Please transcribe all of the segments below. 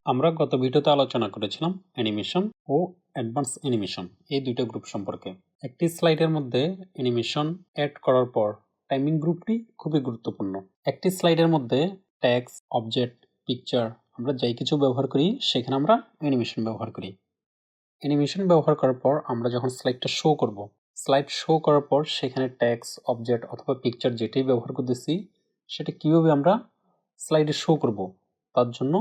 আমরা গত ভিডিওতে আলোচনা করেছিলাম অ্যানিমেশন ও অ্যাডভান্স অ্যানিমেশন এই দুইটা গ্রুপ সম্পর্কে। একটি স্লাইডের মধ্যে অ্যানিমেশন অ্যাড করার পর টাইমিং গ্রুপটি খুবই গুরুত্বপূর্ণ। একটি স্লাইডের মধ্যে টেক্সট, অবজেক্ট, পিকচার আমরা যাই কিছু ব্যবহার করি সেখানে আমরা অ্যানিমেশন ব্যবহার করি। অ্যানিমেশন ব্যবহার করার পর আমরা যখন স্লাইডটা শো করব, স্লাইড শো করার পর সেখানে টেক্সট, অবজেক্ট অথবা পিকচার যেটাই ব্যবহার করতেছি সেটা কীভাবে আমরা স্লাইডে শো করব তার জন্য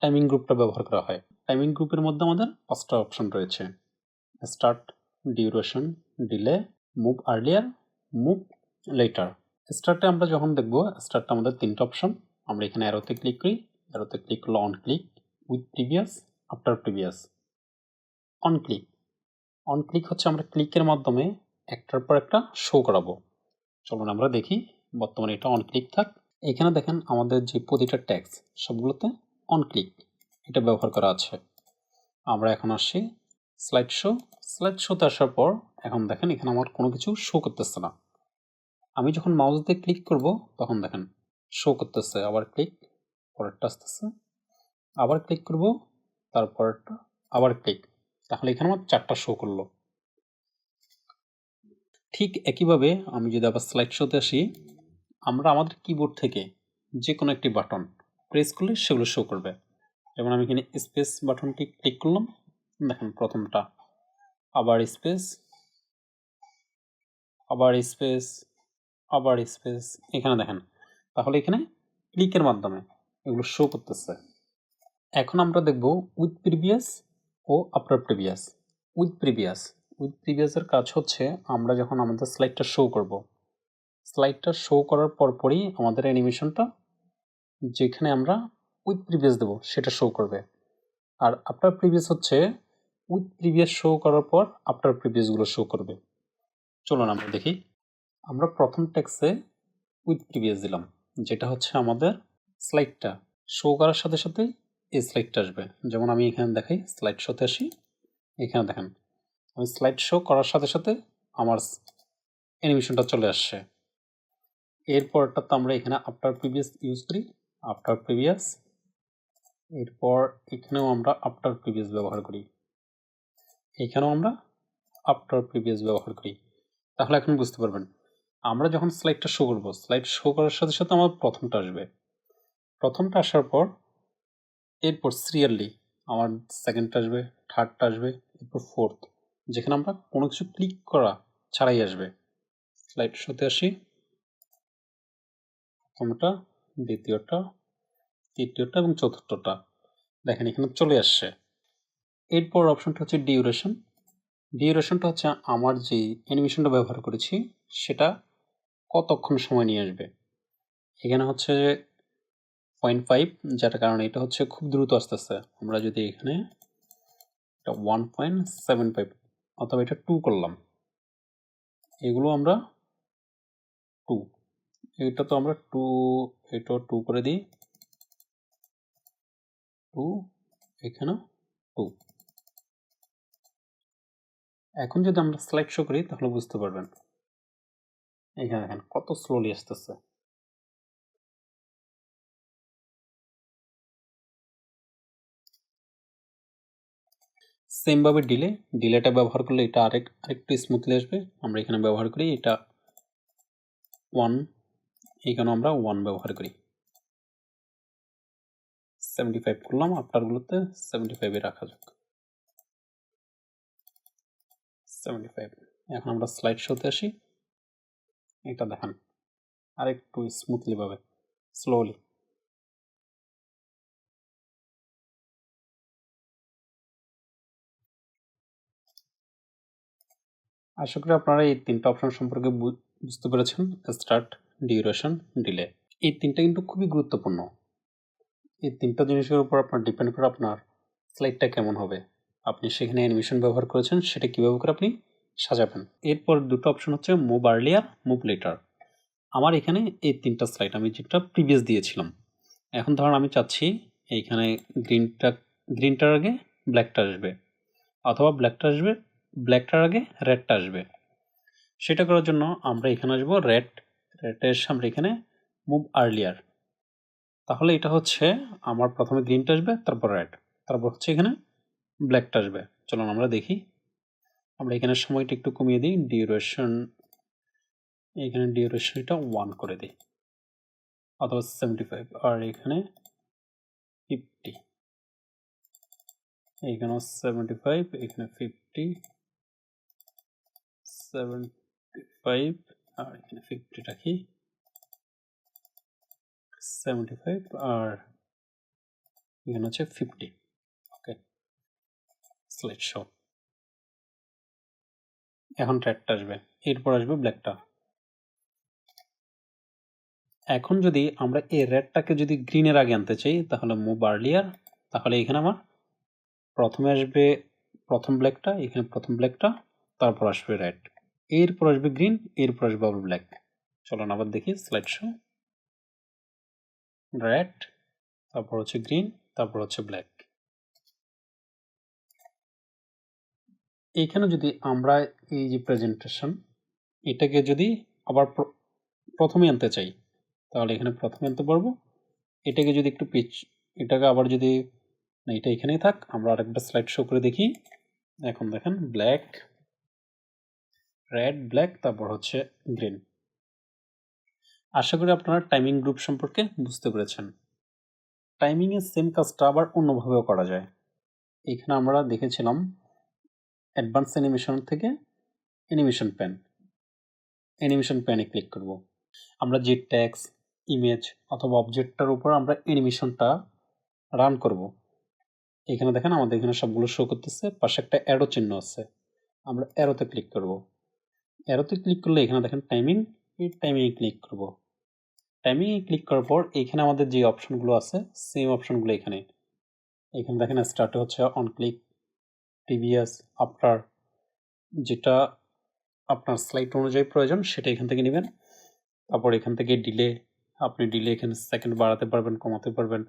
টাইমিং গ্রুপটা ব্যবহার করা হয়। টাইমিং গ্রুপের মধ্যে আমাদের 5টা অপশন রয়েছে: start, duration, delay, move earlier, move later. স্টার্টে আমরা যখন দেখব, স্টার্টটা আমাদের 3টা অপশন। আমরা এখানে অ্যারোতে ক্লিক করি, অ্যারোতে ক্লিক করলে on click, with previous, after previous. On click, on click হচ্ছে আমরা ক্লিকের মাধ্যমে একটার পর একটা শো করাবো। চলুন আমরা দেখি। বর্তমানে এটা অন ক্লিক থাক। এখানে দেখেন আমাদের যে প্রতিটা টেক্সট সবগুলোতে অন ক্লিক এটা ব্যবহার করা আছে। আমরা এখন আসছি স্লাইড শো। স্লাইড শোতে আসার পর এখন দেখেন এখানে আমার কোনো কিছু শো করতেছে না। আমি যখন মাউস দিয়ে ক্লিক করব তখন দেখেন শো করতেছে। আবার ক্লিক, পরেরটা আসতেছে, আবার ক্লিক করব, তারপরটা আবার ক্লিক। তাহলে এখানে আমার 4টা শো করলো। ঠিক একইভাবে আমি যদি আবার স্লাইড শোতে আসি, আমরা আমাদের কিবোর্ড থেকে যে কোনো একটি বাটন প্রেস করলে সেগুলো শো করবে। যেমন আমি এখানে স্পেস বাটনটি ক্লিক করলাম, দেখেন প্রথমটা, আবার স্পেস, আবার স্পেস, আবার স্পেস, এখানে দেখেন। তাহলে এখানে ক্লিকের মাধ্যমে এগুলো শো করতেছে। এখন আমরা দেখব উইথ প্রিভিয়াস ও after previous. With previous, with প্রিভিয়াসের কাজ হচ্ছে আমরা যখন আমাদের স্লাইডটা শো করব, স্লাইডটা শো করার পরপরই আমাদের অ্যানিমেশনটা যেখানে আমরা উইথ প্রিভিয়াস দেবো সেটা শো করবে। আর আফটার প্রিভিয়াস হচ্ছে উইথ প্রিভিয়াস শো করার পর আফটার প্রিভিয়াসগুলো শো করবে। চলুন আমরা দেখি। আমরা প্রথম টেক্সটে উইথ প্রিভিয়াস দিলাম, যেটা হচ্ছে আমাদের স্লাইডটা শো করার সাথে সাথেই এই স্লাইডটা আসবে। যেমন আমি এখানে দেখাই, স্লাইড শোতে আসি, এখানে দেখেন আমি স্লাইড শো করার সাথে সাথে আমার অ্যানিমেশনটা চলে আসছে। এরপরটা তো আমরা এখানে আফটার প্রিভিয়াস ইউজ করি, আফটার প্রিভিয়াস। এরপর এখানেও আমরা আফটার প্রিভিয়াস ব্যবহার করি, এখানেও আমরা আফটার প্রিভিয়াস ব্যবহার করি। তাহলে এখন বুঝতে পারবেন আমরা যখন স্লাইডটা শো করব, স্লাইড শো করার সাথে সাথে আমার প্রথমটা আসবে, প্রথমটা আসার পর এরপর সিরিয়ালি আমার সেকেন্ডটা আসবে, থার্ডটা আসবে, এরপর ফোর্থ, যেখানে আমরা কোনো কিছু ক্লিক করা ছাড়াই আসবে। স্লাইড শোতে আসি, প্রথমটা, দ্বিতীয়টা, তৃতীয়টা এবং চতুর্থটা দেখেন এখানে চলে আসছে। এরপর অপশনটা হচ্ছে ডিউরেশন। ডিউরেশনটা হচ্ছে আমার যে অ্যানিমেশনটা ব্যবহার করেছি সেটা কতক্ষণ সময় নিয়ে আসবে। এখানে হচ্ছে 0.5, যার কারণে এটা হচ্ছে খুব দ্রুত আসতেছে। আমরা যদি এখানে এটা 1.75 অথবা এটা 2 করলাম, এগুলো আমরা 2, এটা তো আমরা 2, এটাও 2 করে দিই, 2, এখানেও 2। এখন যদি আমরা স্লাইড শো করি তাহলে বুঝতে পারবেন এখানে দেখেন কত স্লোলি আসতেছে। সেমভাবে ডিলেটা ব্যবহার করলে এটা আরেকটু স্মুথলি আসবে। আমরা এখানে ব্যবহার করি এটা 1, এখানে আমরা 1 ব্যবহার করি। 75 করলাম, আফটারগুলোতে 75 এ রাখা যাক, 75। এখন আমরা স্লাইড শোতে আসি, এটা দেখেন আরেকটু স্মুথলি ভাবে, স্লোলি। আশা করি আপনারা এই 3টা অপশন সম্পর্কে বুঝতে পেরেছেন। স্টার্ট, ডিউরেশন, ডিলে, এই 3টা কিন্তু খুবই গুরুত্বপূর্ণ। এই 3টা জিনিসের উপর আপনার ডিপেন্ড করে আপনার স্লাইডটা কেমন হবে, আপনি সেখানে অ্যানিমেশন ব্যবহার করেছেন সেটা কীভাবে করে আপনি সাজাবেন। এরপর দুটো অপশন হচ্ছে মুভ আর্লিয়ার, মুভ লেটার। আমার এখানে এই 3টা স্লাইড আমি যেটা প্রিভিয়াস দিয়েছিলাম, এখন ধরুন আমি চাচ্ছি এইখানে গ্রিনটার আগে ব্ল্যাকটা আসবে, অথবা ব্ল্যাকটার আগে রেডটা আসবে। সেটা করার জন্য আমরা এখানে আসবো রেডে এসে আমরা এখানে মুভ আর্লিয়ার, তাহলে এটা হচ্ছে আমার প্রথমে গ্রিনটা আসবে, তারপর রেড, তারপর হচ্ছে এখানে ব্ল্যাকটা আসবে। চলুন আমরা দেখি। আমরা এখানে সময়টা একটু কমিয়ে দিই, ডিউরেশন, এখানে ডিউরেশনটা 1 করে দিই, অথবা 75, আর এখানে 50, এখানেও 75, এখানে 50, 75, আর এখানে 50 রাখি, 75, আর এখানে হচ্ছে 50। ওকে, স্লাইড শো। এখন রেডটা আসবে, এরপর আসবে ব্ল্যাকটা। এখন যদি আমরা এই রেডটাকে যদি গ্রিনের আগে আনতে চাই, তাহলে মুভ আর্লিয়ার, তাহলে এখানে আমার প্রথমে আসবে প্রথম ব্ল্যাকটা, এখানে প্রথম ব্ল্যাকটা, তারপর আসবে রেড, এরপর আসবে গ্রিন, এরপর আসবে আবার ব্ল্যাক। চলুন আবার দেখি স্লাইড শো। রেড, তারপর হচ্ছে গ্রিন, তারপর হচ্ছে ব্ল্যাক। এইখানে যদি আমরা এই যে প্রেজেন্টেশন, এটাকে যদি আবার প্রথমে আনতে চাই, তাহলে এখানে প্রথমে আনতে পারবো। এটাকে যদি একটু এটাকে আবার যদি না, এটা এখানেই থাক, আমরা আরেকটা স্লাইড শো করে দেখি। এখন দেখেন ব্ল্যাক, রেড, ব্ল্যাক, তারপর হচ্ছে গ্রিন। আশা করি আপনারা টাইমিং গ্রুপ সম্পর্কে বুঝতে পেরেছেন। টাইমিংয়ের সেম কাজটা আবার অন্যভাবেও করা যায়। এখানে আমরা দেখেছিলাম অ্যাডভান্স অ্যানিমেশন থেকে অ্যানিমেশন প্যান, অ্যানিমেশন প্যানে ক্লিক করব। আমরা যে টেক্সট, ইমেজ অথবা অবজেক্টটার উপর আমরা অ্যানিমেশনটা রান করব, এখানে দেখেন আমাদের এখানে সবগুলো শো করতেছে, পাশে একটা অ্যারো চিহ্ন আছে, আমরা অ্যারোতে ক্লিক করব। অ্যারোতে ক্লিক করলে এখানে দেখেন টাইমিং, এই টাইমিংয়ে ক্লিক করব। টাইমিংয়ে ক্লিক করার পর এখানে আমাদের যে অপশনগুলো আছে, সেম অপশনগুলো এখানে দেখেন স্টার্টে হচ্ছে অন ক্লিক, প্রিভিয়াস, আফটার, যেটা আপনার স্লাইড অনুযায়ী প্রয়োজন সেটা এখান থেকে নেবেন। তারপর এখান থেকে ডিলে, আপনি ডিলে এখানে সেকেন্ড বাড়াতে পারবেন, কমাতে পারবেন।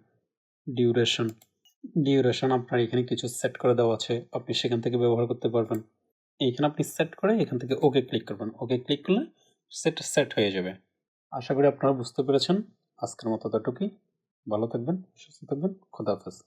ডিউরেশন আপনার এখানে কিছু সেট করে দেওয়া আছে, আপনি সেখান থেকে ব্যবহার করতে পারবেন। এইখানে আপনি সেট করে এখান থেকে ওকে ক্লিক করবেন, ওকে ক্লিক করলে সেট হয়ে যাবে। আশা করি আপনারা বুঝতে পেরেছেন। আজকের মতো এতটুকুই। ভালো থাকবেন, সুস্থ থাকবেন, খোদা হাফেজ।